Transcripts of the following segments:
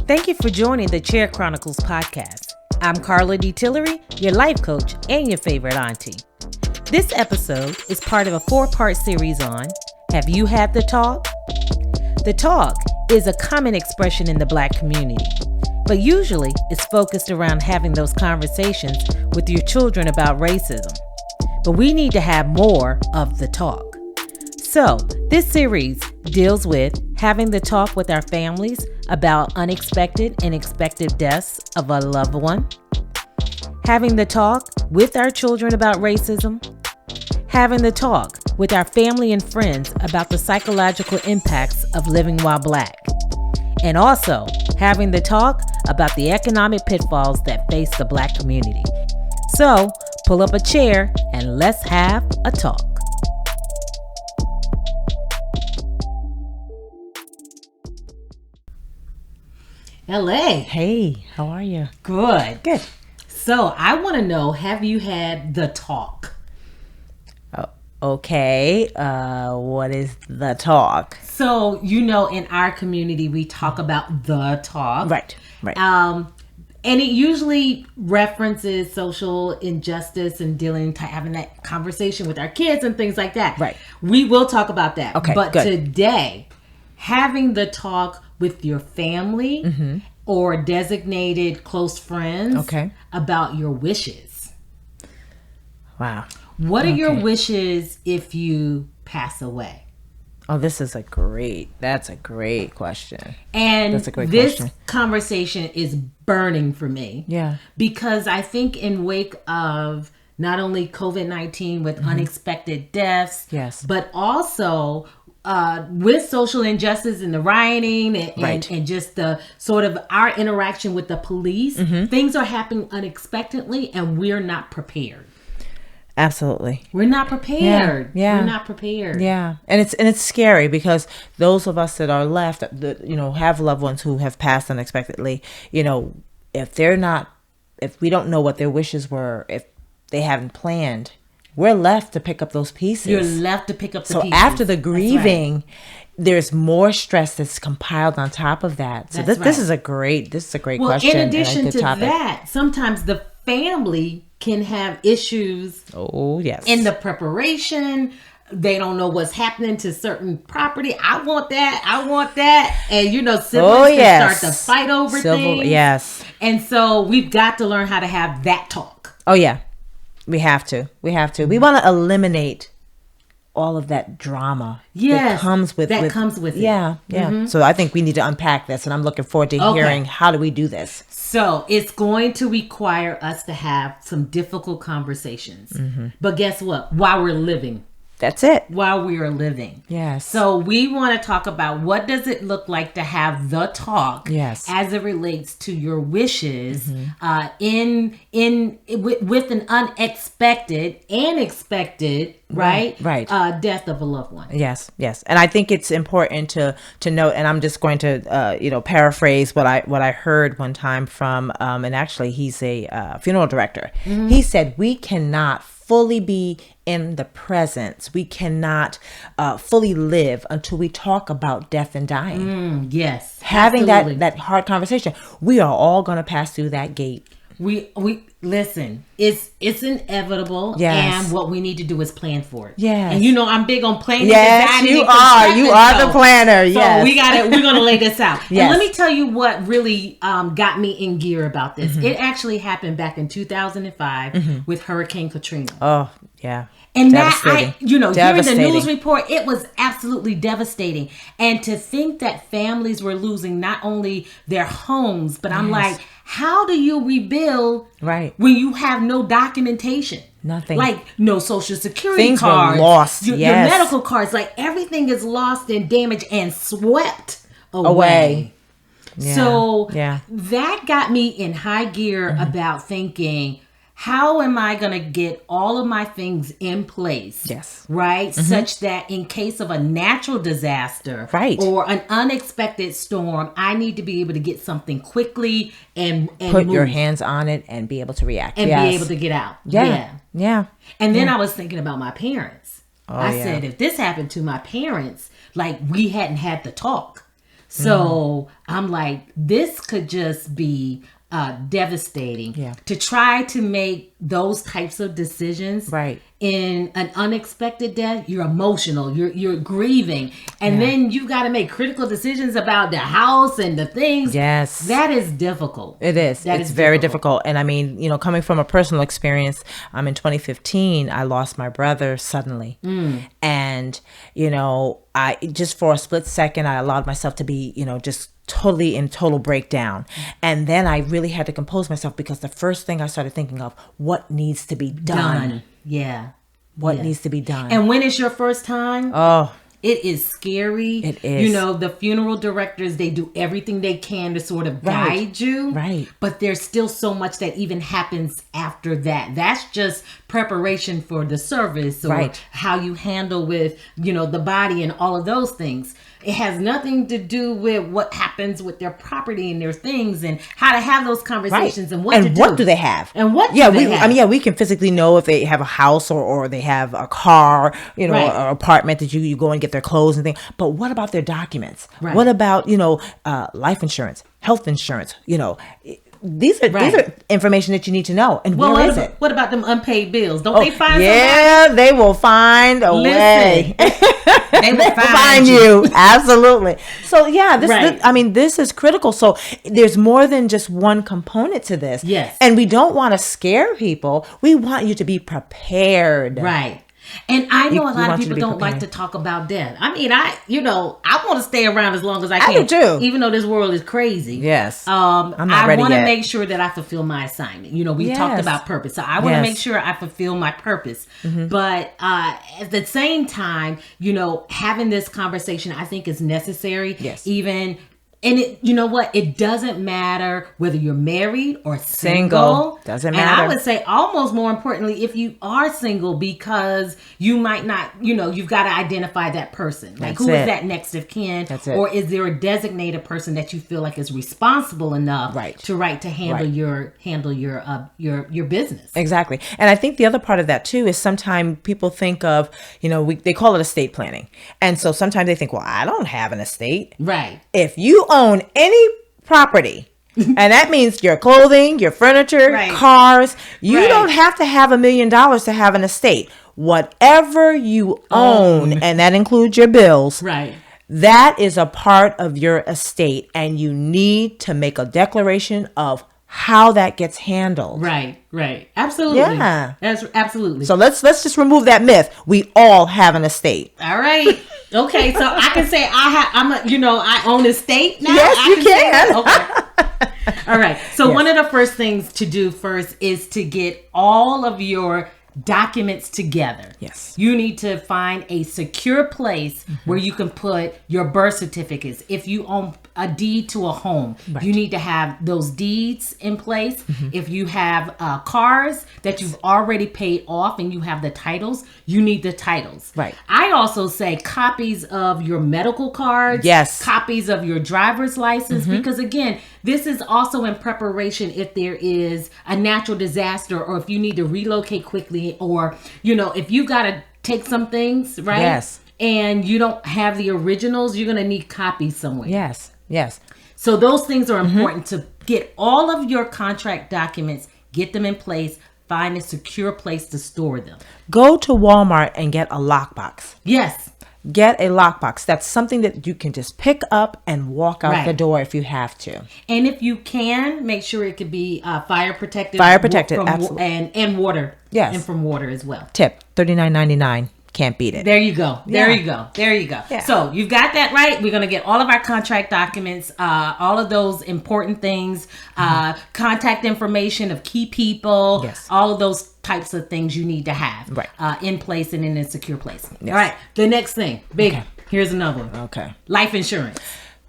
Thank you for joining the Chair Chronicles podcast. I'm Carla D. Tillery, your life coach and your favorite auntie. This episode is part of a 4-part series on Have You Had the Talk? The talk is a common expression in the Black community, but usually it's focused around having those conversations with your children about racism. But we need to have more of the talk. So, this series deals with having the talk with our families about unexpected and expected deaths of a loved one, having the talk with our children about racism, having the talk with our family and friends about the psychological impacts of living while Black, and also having the talk about the economic pitfalls that face the Black community. So, pull up a chair and let's have a talk. LA. Hey, how are you? Good. Good. So I want to know, have you had the talk? Okay. What is the talk? So, in our community, we talk about the talk. Right. And it usually references social injustice and having that conversation with our kids and things like that. Right. We will talk about that. Okay, But good. today, having the talk with your family or designated close friends about your wishes. Wow. What are your wishes if you pass away? Oh, that's a great question. And That's a great this question. conversation is burning for me. Yeah. Because I think in wake of not only COVID-19 with unexpected deaths, Yes. but also with social injustice and the rioting and just the sort of our interaction with the police, things are happening unexpectedly and we're not prepared. Absolutely. We're not prepared. Yeah. We're not prepared. Yeah. And it's scary because those of us that are left that have loved ones who have passed unexpectedly, if we don't know what their wishes were, if they haven't planned, we're left to pick up those pieces. You're left to pick up the pieces. So after the grieving, there's more stress that's compiled on top of that. So this is a great question. In addition to topic. that, sometimes the family can have issues. Oh, yes. In the preparation, they don't know what's happening to certain property. I want that. And siblings can start to fight over things. Yes. And so we've got to learn how to have that talk. Oh, yeah. We have to. We want to eliminate all of that drama that comes with it. Yeah. So I think we need to unpack this, and I'm looking forward to hearing how do we do this. So it's going to require us to have some difficult conversations. But guess what? While we're living. That's it. While we are living. Yes. So we want to talk about what does it look like to have the talk as it relates to your wishes with an unexpected and expected death of a loved one. Yes. And I think it's important to note, and I'm just going to paraphrase what I heard one time from and actually he's a funeral director. He said we cannot fully be in the presence. We cannot fully live until we talk about death and dying. Yes. Having that hard conversation. We are all going to pass through that gate. We listen, it's inevitable. Yes. And what we need to do is plan for it. Yes. And I'm big on planning. Yes, you are the planner. Yes. So we're going to lay this out. Yes. And let me tell you what really got me in gear about this. It actually happened back in 2005 with Hurricane Katrina. Oh, yeah. And that, hearing the news report, it was absolutely devastating. And to think that families were losing not only their homes, but I'm like, how do you rebuild when you have no documentation? Nothing. Like no social security Things cards. Were lost. Your medical cards. Like everything is lost and damaged and swept away. Yeah. So that got me in high gear about thinking, how am I going to get all of my things in place? Yes. Right? Such that in case of a natural disaster or an unexpected storm, I need to be able to get something quickly and put move. your hands on it and be able to react. And be able to get out. Yeah. And then I was thinking about my parents. I said, if this happened to my parents, like we hadn't had the talk. So I'm like, this could just be devastating. Yeah. To try to make those types of decisions Right. in an unexpected death, you're emotional, you're grieving, and then you got to make critical decisions about the house and the things. Yes. That is difficult. It is. That It's is very difficult. And I mean, coming from a personal experience, in 2015, I lost my brother suddenly. And, I just for a split second, I allowed myself to be, just totally in total breakdown. And then I really had to compose myself because the first thing I started thinking of, what needs to be done? Yeah. What needs to be done? And when it's your first time, it is scary. It is. The funeral directors, they do everything they can to sort of guide you. Right. But there's still so much that even happens after that. That's just preparation for the service or how you handle with, the body and all of those things. It has nothing to do with what happens with their property and their things and how to have those conversations and what to do. What do they have? And what do they have? We can physically know if they have a house or they have a car, or an apartment that you go and get their clothes and things. But what about their documents? Right. What about, life insurance, health insurance, These are information that you need to know. And where is it? What about them unpaid bills? Don't they find somebody? They will find a way. They will find you. Absolutely. So this is critical. So there's more than just one component to this. Yes. And we don't want to scare people. We want you to be prepared. Right. And I know a lot of people don't like to talk about death. I mean, I want to stay around as long as I can. I do too. Even though this world is crazy. Yes. I'm not ready want to yet. make sure that I fulfill my assignment. We talked about purpose. So I want to make sure I fulfill my purpose. But at the same time, having this conversation I think is necessary. Yes. And it doesn't matter whether you're married or single. Doesn't matter. And I would say almost more importantly, if you are single, because you might not, you've got to identify that person. Like, who is that next of kin? That's it. Or is there a designated person that you feel like is responsible enough to handle your business? Exactly. And I think the other part of that too is sometimes people think of, they call it estate planning. And so sometimes they think, well, I don't have an estate. Right. If you own any property, and that means your clothing, your furniture, cars, you don't have to have $1 million to have an estate. Whatever you own, and that includes your bills, that is a part of your estate, and you need to make a declaration of how that gets handled. Right. Absolutely. Yeah. That's absolutely. So let's just remove that myth. We all have an estate. All right. Okay. So I can say I own an estate now. Yes, you can. Okay. All right. So one of the first things to do first is to get all of your documents together. Yes. You need to find a secure place where you can put your birth certificates. If you own a deed to a home, you need to have those deeds in place. If you have cars that you've already paid off and you have the titles, you need the titles. Right. I also say copies of your medical cards. Yes. Copies of your driver's license, because again, this is also in preparation if there is a natural disaster or if you need to relocate quickly, or if you got to take some things, right? Yes. And you don't have the originals, you're going to need copies somewhere. Yes. So those things are important to get all of your contract documents, get them in place, find a secure place to store them. Go to Walmart and get a lockbox. Yes. Get a lockbox. That's something that you can just pick up and walk out the door if you have to. And if you can, make sure it could be fire protected. Fire protected, absolutely. And water. Yes. And from water as well. Tip, $39.99. Can't beat it. There you go. There you go. Yeah. So you've got that right. We're going to get all of our contract documents, all of those important things, contact information of key people, all of those types of things you need to have in place and in a secure place. Yes. All right. The next thing. Here's another one. Okay. Life insurance.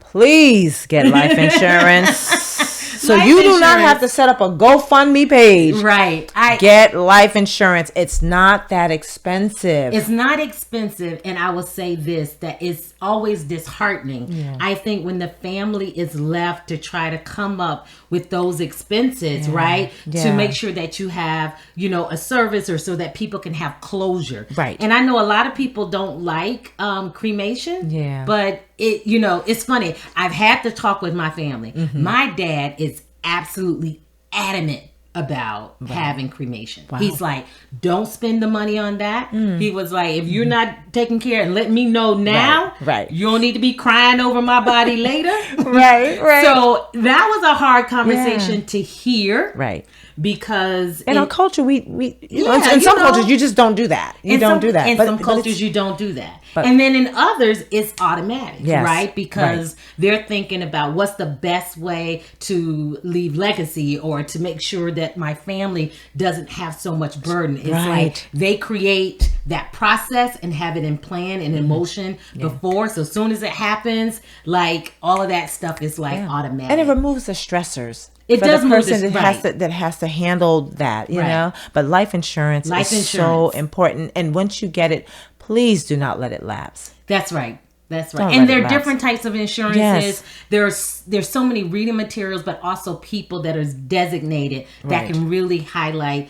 Please get life insurance. So you do not have to set up a GoFundMe page. Right. Get life insurance. It's not that expensive. It's not expensive. And I will say this, that it's always disheartening. Yeah. I think when the family is left to try to come up with those expenses, right? Yeah. To make sure that you have, a service or so that people can have closure. Right. And I know a lot of people don't like cremation. Yeah. But it's funny. I've had to talk with my family. My dad is absolutely adamant about having cremation. He's like, don't spend the money on that. He was like, if you're not taking care and let me know now, you don't need to be crying over my body later. Right. So that was a hard conversation to hear. Right. Because in our culture, we in some cultures you just don't do that. You don't do that. In some cultures you don't do that. And then in others it's automatic, right? Because they're thinking about what's the best way to leave legacy or to make sure that my family doesn't have so much burden. It's like they create that process and have it in plan and in motion before. So as soon as it happens, like all of that stuff is like automatic. And it removes the stressors. It does the person move that has to handle that, you know. But life insurance is so important, and once you get it, please do not let it lapse. That's right. And there are different types of insurances. There's so many reading materials, but also people that are designated that can really highlight,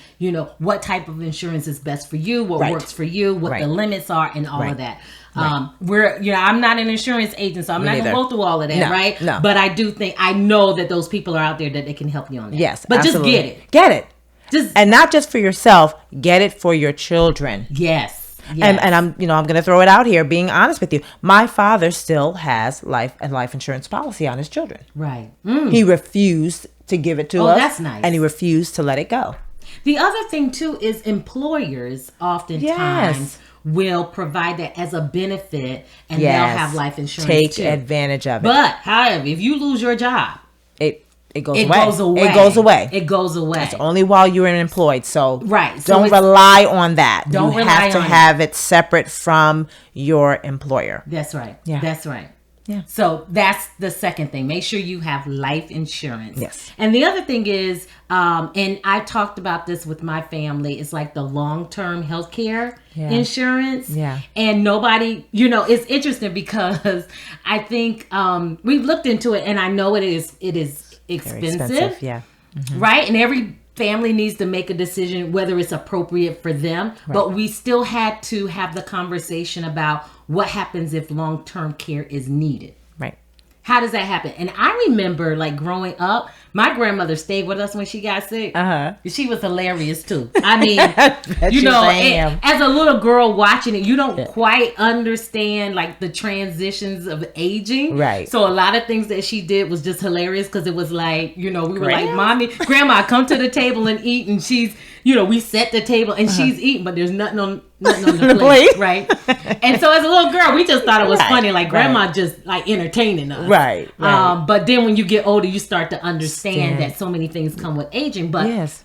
what type of insurance is best for you, what works for you, what the limits are, and all of that. I'm not an insurance agent, so I'm not going to go through all of that, right? No. But I do think, I know that those people are out there that they can help you on that. Yes, but absolutely. Just get it. Get it. And not just for yourself, get it for your children. Yes. And I'm going to throw it out here, being honest with you. My father still has life insurance policy on his children. Right. He refused to give it to us. Oh, that's nice. And he refused to let it go. The other thing too is employers oftentimes will provide that as a benefit, and they'll have life insurance. Take advantage of it. But however, if you lose your job, it goes away. It goes away. It's only while you're unemployed. So don't rely on that. You have to have it separate from your employer. That's right. Yeah. That's right. Yeah. So that's the second thing. Make sure you have life insurance. Yes. And the other thing is, and I talked about this with my family, it's like the long-term healthcare insurance. Yeah. And nobody, it's interesting because I think we've looked into it, and I know it is expensive. Yeah. Mm-hmm. Right? And every family needs to make a decision whether it's appropriate for them. Right. But we still had to have the conversation about what happens if long-term care is needed. Right. How does that happen? And I remember, like, growing up, my grandmother stayed with us when she got sick. She was hilarious too. I mean, as a little girl watching it, you don't quite understand like the transitions of aging. Right. So a lot of things that she did was just hilarious because it was like, we were like, "Mommy, Grandma, come to the table and eat," and she's, we set the table and she's eating, but there's nothing on the plate, right? And so as a little girl, we just thought it was funny, like Grandma just like entertaining us, right? But then when you get older, you start to understand that so many things come with aging. But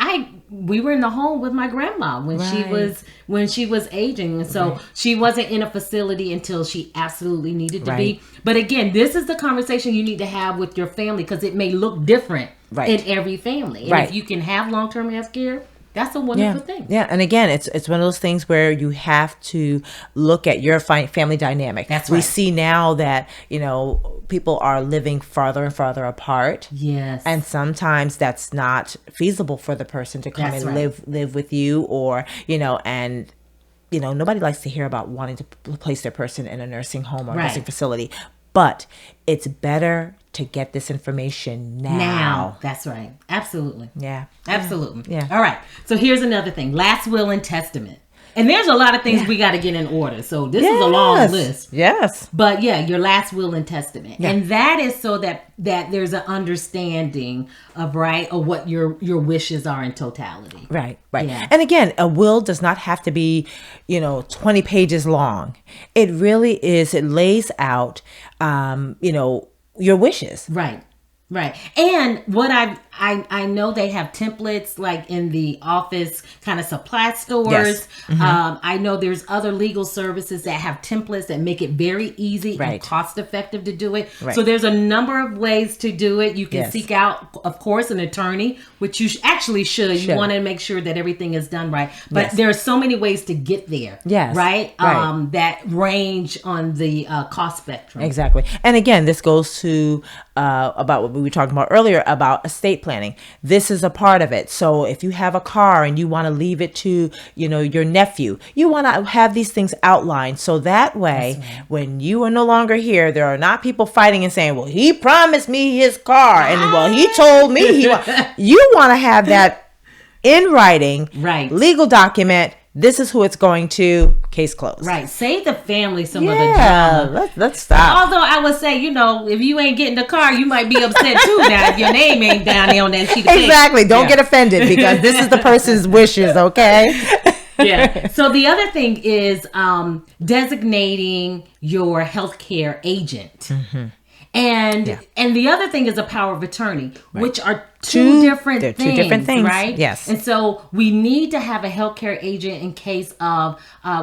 we were in the home with my grandma when she was aging, and so she wasn't in a facility until she absolutely needed to be. But again, this is the conversation you need to have with your family because it may look different in every family. And if you can have long-term health care, that's a wonderful thing. Yeah, and again, it's one of those things where you have to look at your family dynamic. That's right. We see now that, people are living farther and farther apart. Yes. And sometimes that's not feasible for the person to come and live with you or, and nobody likes to hear about wanting to place their person in a nursing home or nursing facility. But it's better to get this information now. That's right. Absolutely. Yeah. Absolutely. Yeah. All right. So here's another thing. Last will and testament. And there's a lot of things we got to get in order. So this is a long list. Yes. But your last will and testament. Yeah. And that is so that there's an understanding of what your wishes are in totality. Right. Yeah. And again, a will does not have to be, 20 pages long. It really is. It lays out, your wishes. Right. And what I know they have templates like in the office kind of supply stores. Yes. Mm-hmm. I know there's other legal services that have templates that make it very easy and cost effective to do it. Right. So there's a number of ways to do it. You can seek out, of course, an attorney, which you actually should. You want to make sure that everything is done right. But there are so many ways to get there. Yes. Right? That range on the cost spectrum. Exactly. And again, this goes to about what we were talking about earlier about estate planning. This is a part of it. So if you have a car and you want to leave it to, your nephew, you want to have these things outlined. So that way, when you are no longer here, there are not people fighting and saying, well, he promised me his car. And well, he told me you want to have that in writing, right? Legal document. This is who it's going to. Case closed. Right. Save the family some of the drama. Let's stop. Although I would say, if you ain't getting the car, you might be upset too now if your name ain't down there on that sheet of paper. Exactly. Don't get offended because this is the person's wishes, okay? Yeah. So the other thing is designating your healthcare agent. Mm-hmm. And the other thing is a power of attorney, which are two different things, right? Yes. And so we need to have a healthcare agent in case of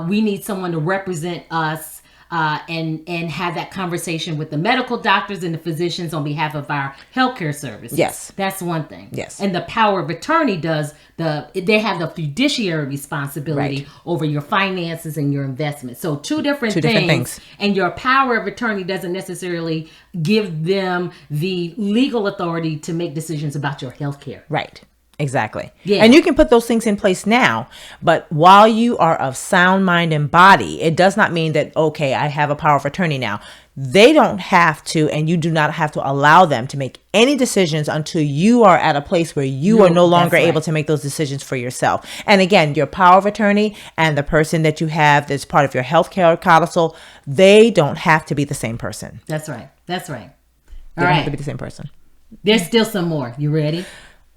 we need someone to represent us and have that conversation with the medical doctors and the physicians on behalf of our healthcare services. Yes. That's one thing. Yes. And the power of attorney they have the fiduciary responsibility over your finances and your investments. So two different things. And your power of attorney doesn't necessarily give them the legal authority to make decisions about your healthcare. Right. Exactly. Yeah. And you can put those things in place now, but while you are of sound mind and body, it does not mean that, okay, I have a power of attorney now. They don't have to, and you do not have to allow them to make any decisions until you are at a place where you are no longer able to make those decisions for yourself. And again, your power of attorney and the person that you have that's part of your healthcare codicil, they don't have to be the same person. That's right. That's right. They don't have to be the same person. There's still some more. You ready?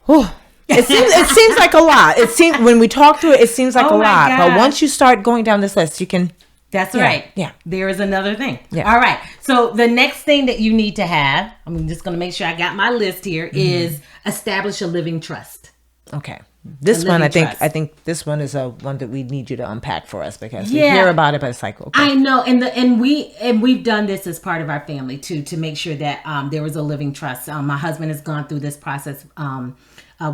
Whew. It seems like a lot. When we talk through it, it seems like a lot. God. But once you start going down this list, you can. That's right. Yeah. There is another thing. Yeah. All right. So the next thing that you need to have, I'm just going to make sure I got my list here, is establish a living trust. Okay. This one, I think this one is one that we need you to unpack for us because we hear about it, but it's like, okay. I know, and we've done this as part of our family too, to make sure that there was a living trust. My husband has gone through this process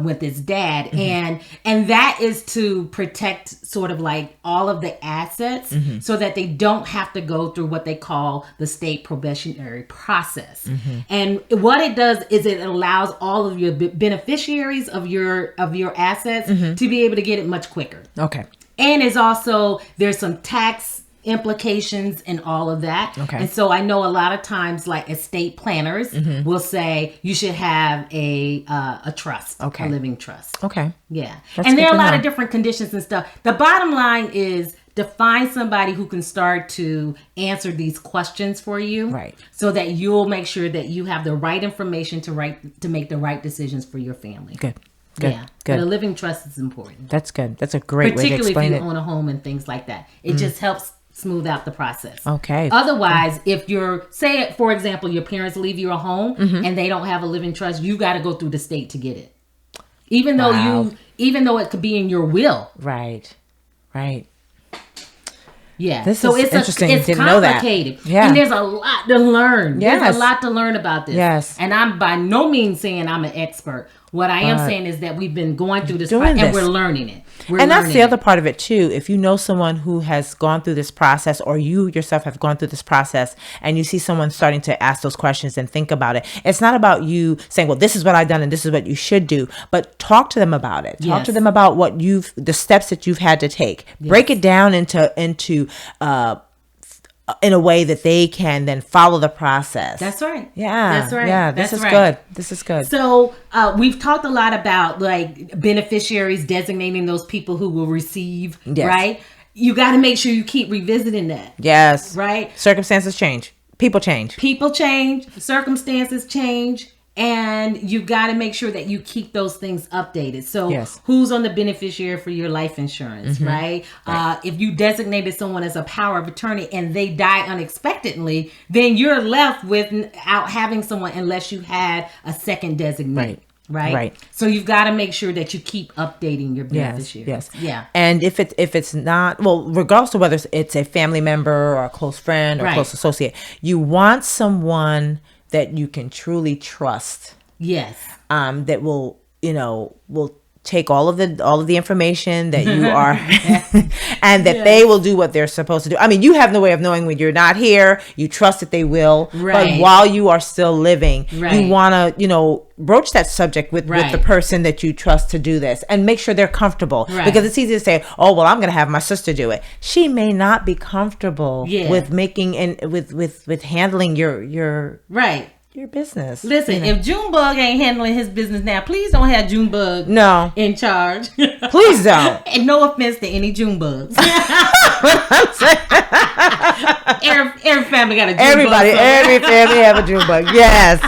with his dad, and that is to protect sort of like all of the assets, so that they don't have to go through what they call the state probationary process. And what it does is it allows all of your beneficiaries of your assets to be able to get it much quicker. Okay. And it's also, there's some tax implications and all of that. Okay. And so I know a lot of times, like estate planners will say you should have a trust, a living trust. Okay. Yeah. That's and there are a good to lot know. of different conditions and stuff. The bottom line is to find somebody who can start to answer these questions for you. Right. So that you'll make sure that you have the right information to make the right decisions for your family. Good. Yeah. But a living trust is important. That's good. That's a great way to explain it. Particularly if you own a home and things like that. It just helps smooth out the process. Okay. Otherwise, if you're, say, for example, your parents leave you a home and they don't have a living trust, you got to go through the state to get it. Even though it could be in your will. Right. Yeah. This so is interesting. It's Didn't know that. complicated. Yeah. And there's a lot to learn. Yes. There's a lot to learn about this. Yes. And I'm by no means saying I'm an expert. What I am saying is that we've been going through this and we're learning it. And that's the other part of it too. If you know someone who has gone through this process, or you yourself have gone through this process, and you see someone starting to ask those questions and think about it, it's not about you saying, well, this is what I've done and this is what you should do, but talk to them about it. Talk to them about the steps that you've had to take. Yes. Break it down into in a way that they can then follow the process. That's right. Yeah. That's right. Yeah. This is good. This is good. So we've talked a lot about like beneficiaries, designating those people who will receive, right? You got to make sure you keep revisiting that. Yes. Right? Circumstances change. People change. Circumstances change. And you got to make sure that you keep those things updated. So yes. Who's on the beneficiary for your life insurance, right? If you designated someone as a power of attorney and they die unexpectedly, then you're left without having someone unless you had a second designee. Right. So you've got to make sure that you keep updating your beneficiaries. Yes. Yeah. And if it's not, well, regardless of whether it's a family member or a close friend or a close associate, you want someone that you can truly trust. Yes. That will take all of the information that you are, and that they will do what they're supposed to do. I mean, you have no way of knowing when you're not here. You trust that they will, but while you are still living, you want to, broach that subject with the person that you trust to do this, and make sure they're comfortable. Because it's easy to say, oh, well, I'm going to have my sister do it. She may not be comfortable with making and with handling your business. Listen, if Junebug ain't handling his business now, please don't have Junebug in charge. Please don't. And no offense to any Junebugs. Every family got a Junebug. Every family have a Junebug. Yes.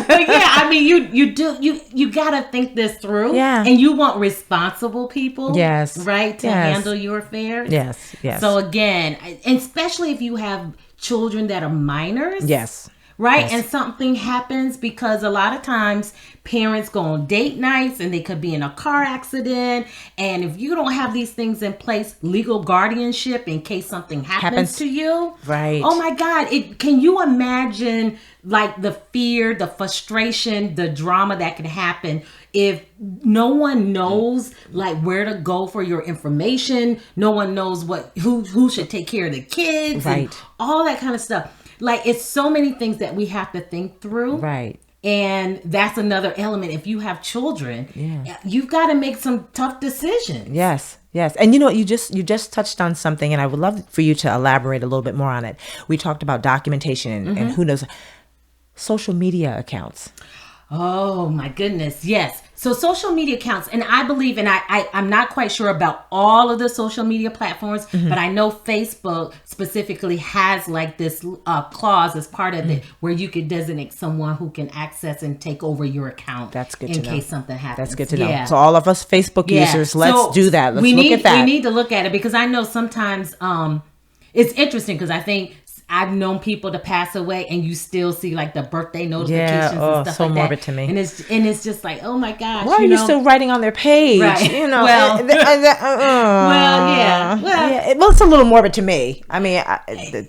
But I mean, you gotta think this through. Yeah. And you want responsible people. Yes. Right? To handle your affairs. Yes. So again, and especially if you have children that are minors. Yes. Right? Yes. And something happens, because a lot of times parents go on date nights and they could be in a car accident. And if you don't have these things in place, legal guardianship in case something happens to you. Right. Oh my God. Can you imagine like the fear, the frustration, the drama that can happen if no one knows like where to go for your information? No one knows who should take care of the kids. Right. And all that kind of stuff. Like, it's so many things that we have to think through. Right. And that's another element. If you have children, you've got to make some tough decisions. Yes. And you just touched on something, and I would love for you to elaborate a little bit more on it. We talked about documentation and who knows, social media accounts. Oh my goodness. Yes. So social media accounts, and I believe, and I'm not quite sure about all of the social media platforms, but I know Facebook specifically has like this clause as part of it where you could designate someone who can access and take over your account. That's good to know. In case something happens. That's good to know. So all of us Facebook users, let's do that. Let's look at that. We need to look at it, because I know sometimes it's interesting, because I think I've known people to pass away, and you still see like the birthday notifications and stuff so like morbid that. to me. And it's just like, oh my gosh. Why are you still writing on their page? Right. Well, it's a little morbid to me. I mean,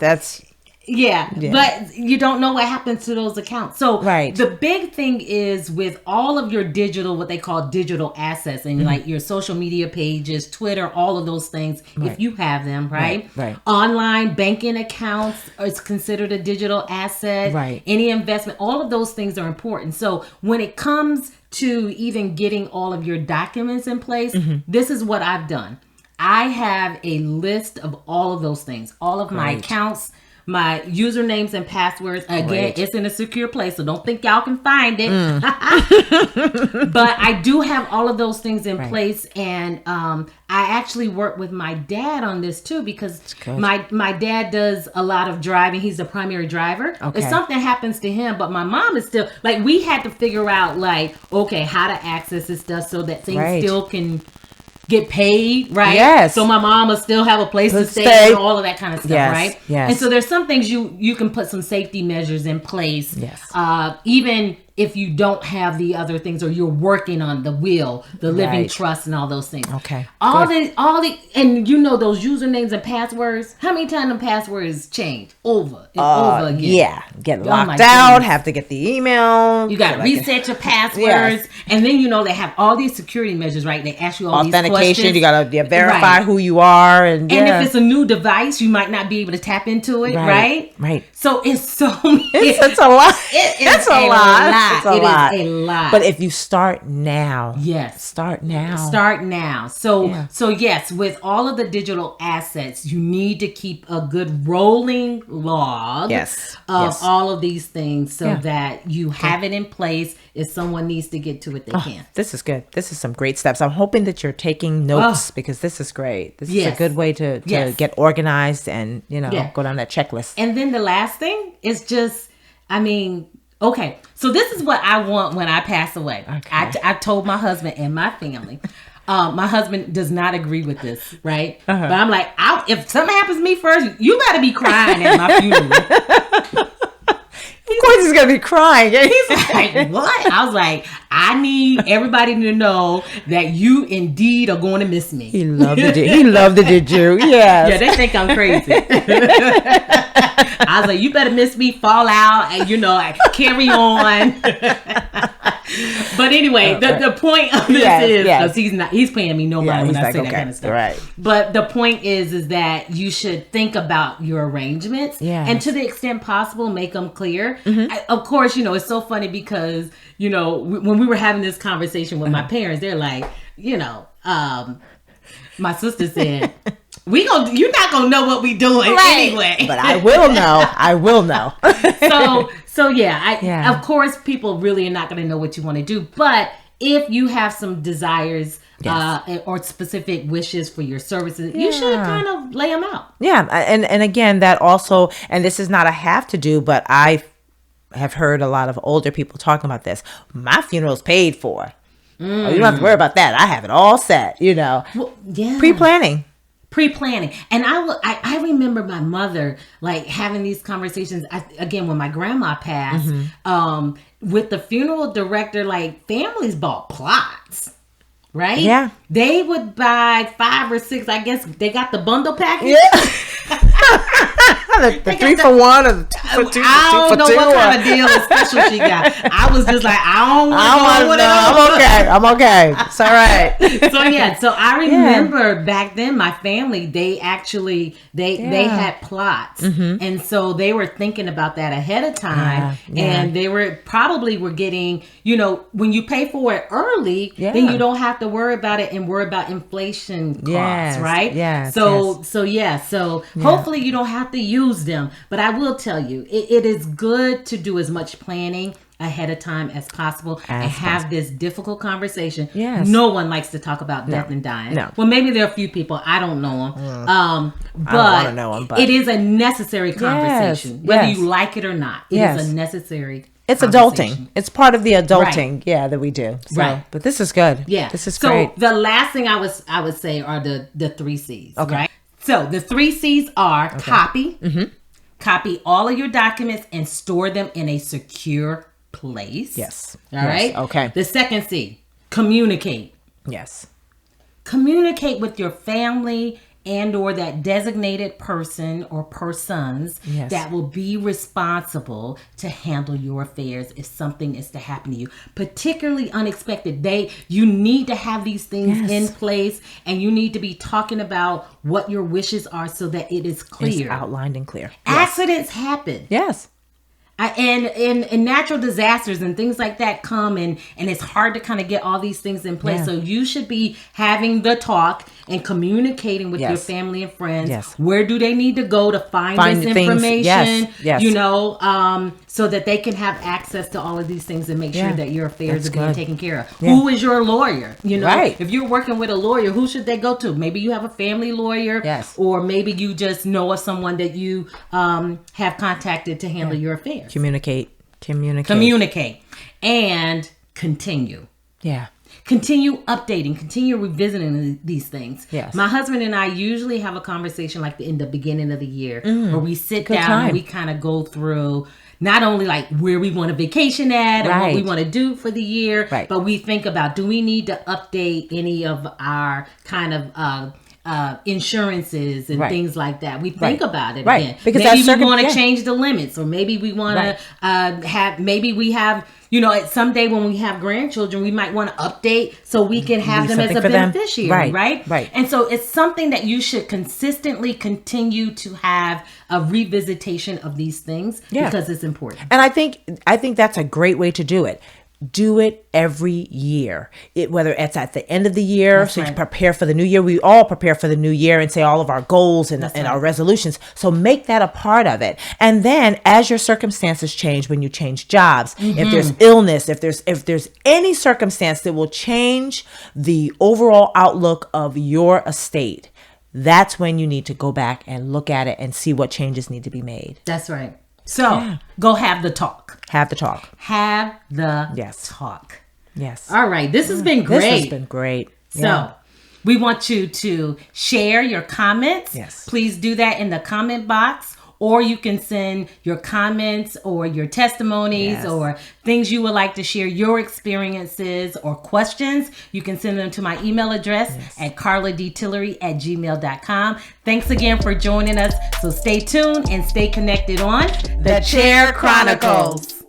that's... Yeah, but you don't know what happens to those accounts. So the big thing is with all of your digital, what they call digital assets, and like your social media pages, Twitter, all of those things, if you have them, right? Online banking accounts is considered a digital asset. Right. Any investment, all of those things are important. So when it comes to even getting all of your documents in place, this is what I've done. I have a list of all of those things, all of my accounts, my usernames and passwords. Again, it's in a secure place, so don't think y'all can find it. But I do have all of those things in place, and I actually work with my dad on this too, because my dad does a lot of driving. He's the primary driver. If something happens to him, but my mom is still, like, we had to figure out like, okay, how to access this stuff so that things still can get paid, right? Yes. So my mom will still have a place to stay and all of that kind of stuff, right? Yes. And so there's some things you can put some safety measures in place. Yes. Even if you don't have the other things, or you're working on the will, the living trust, and all those things. Okay. All the and those usernames and passwords. How many times the passwords change over and over again? Yeah. Get locked out. Have to get the email. You got to reset your passwords, and then they have all these security measures, right? They ask you all these questions. You got to verify who you are, and if it's a new device, you might not be able to tap into it, right? Right. So it's so it's a lot. It's a lot. It's a lot. It is a lot. But if you start now. Yes. Start now. So yes, with all of the digital assets, you need to keep a good rolling log of all of these things so that you have it in place. If someone needs to get to it, they can. This is good. This is some great steps. I'm hoping that you're taking notes, because this is great. This is a good way to get organized and, go down that checklist. And then the last thing is just, okay, so this is what I want when I pass away. Okay. I told my husband and my family. My husband does not agree with this, right? But I'm like, if something happens to me first, you better be crying at my funeral. Of course he's going to be crying. He's like, what? I was like, I need everybody to know that you indeed are going to miss me. He loved it. He loved it, did you? Yes. Yeah, they think I'm crazy. I was like, you better miss me, fall out, and carry on. But anyway, the point of this is, because he's paying me no mind when I say that kind of stuff. Right. But the point is that you should think about your arrangements, and to the extent possible, make them clear. Of course, it's so funny because, when we were having this conversation with my parents, they're like, my sister said, you're not gonna know what we doing anyway. But I will know. So of course people really are not gonna know what you want to do. But if you have some desires or specific wishes for your services, you should kind of lay them out. Yeah. And again, that also, and this is not a have to do, but I have heard a lot of older people talking about this. My funeral's paid for. Oh, you don't have to worry about that. I have it all set, Well, Pre-planning. And I remember my mother like having these conversations again when my grandma passed, with the funeral director. Like, families bought plots, right? Yeah. They would buy 5 or 6, I guess they got the bundle package. Yeah. the 3 for 1 or the 2 for 2. I don't know what kind of deal or special she got. I was just like, I don't want to know. I'm okay. It's all right. So I remember back then my family, they actually they had plots, and so they were thinking about that ahead of time, and they were getting, when you pay for it early, then you don't have to worry about it and worry about inflation costs, right? So hopefully you don't have to use them, but I will tell you, it is good to do as much planning ahead of time as possible and have this difficult conversation. Yes. No one likes to talk about death and dying. No. Well, maybe there are a few people, I don't know them. But I don't want to know them, but it is a necessary conversation, whether you like it or not. It is a necessary It's adulting. It's part of the adulting, that we do. So, but this is good. Yeah. This is great. So the last thing I would say are the 3 C's, right? So the 3 C's are copy. Copy all of your documents and store them in a secure place. Yes. All right? Okay. The second C, communicate. Yes. Communicate with your family and or that designated person or persons that will be responsible to handle your affairs if something is to happen to you, particularly unexpected. You need to have these things in place, and you need to be talking about what your wishes are so that it is clear. It's outlined and clear. Accidents happen. Yes. And natural disasters and things like that come, and it's hard to kind of get all these things in place. So you should be having the talk and communicating with your family and friends. Yes. Where do they need to go to find this information? Yes. So that they can have access to all of these things and make sure that your affairs are being taken care of. Yeah. Who is your lawyer? Right. If you're working with a lawyer, who should they go to? Maybe you have a family lawyer. Yes. Or maybe you just know of someone that you have contacted to handle your affairs. Communicate. And continue. Yeah. Continue updating, continue revisiting these things. Yes. My husband and I usually have a conversation like in the beginning of the year where we sit down and we kind of go through not only like where we want to vacation at and what we want to do for the year, but we think about, do we need to update any of our kind of insurances and things like that. We think about it again. Because maybe we want to change the limits, or maybe we want to maybe we have, someday when we have grandchildren, we might want to update so we can have them as a beneficiary, right? And so it's something that you should consistently continue to have a revisitation of these things because it's important. And I think that's a great way to do it. Do it every year. Whether it's at the end of the year, you can prepare for the new year. We all prepare for the new year and say all of our goals and our resolutions. So make that a part of it. And then as your circumstances change, when you change jobs, if there's illness, if there's any circumstance that will change the overall outlook of your estate, that's when you need to go back and look at it and see what changes need to be made. That's right. So go have the talk. Have the talk. Have the talk. Yes. All right. This has been great. This has been great. So we want you to share your comments. Yes. Please do that in the comment box, or you can send your comments or your testimonies or things you would like to share, your experiences or questions. You can send them to my email address at carladtillery@gmail.com. Thanks again for joining us. So stay tuned and stay connected on The Chair Chronicles.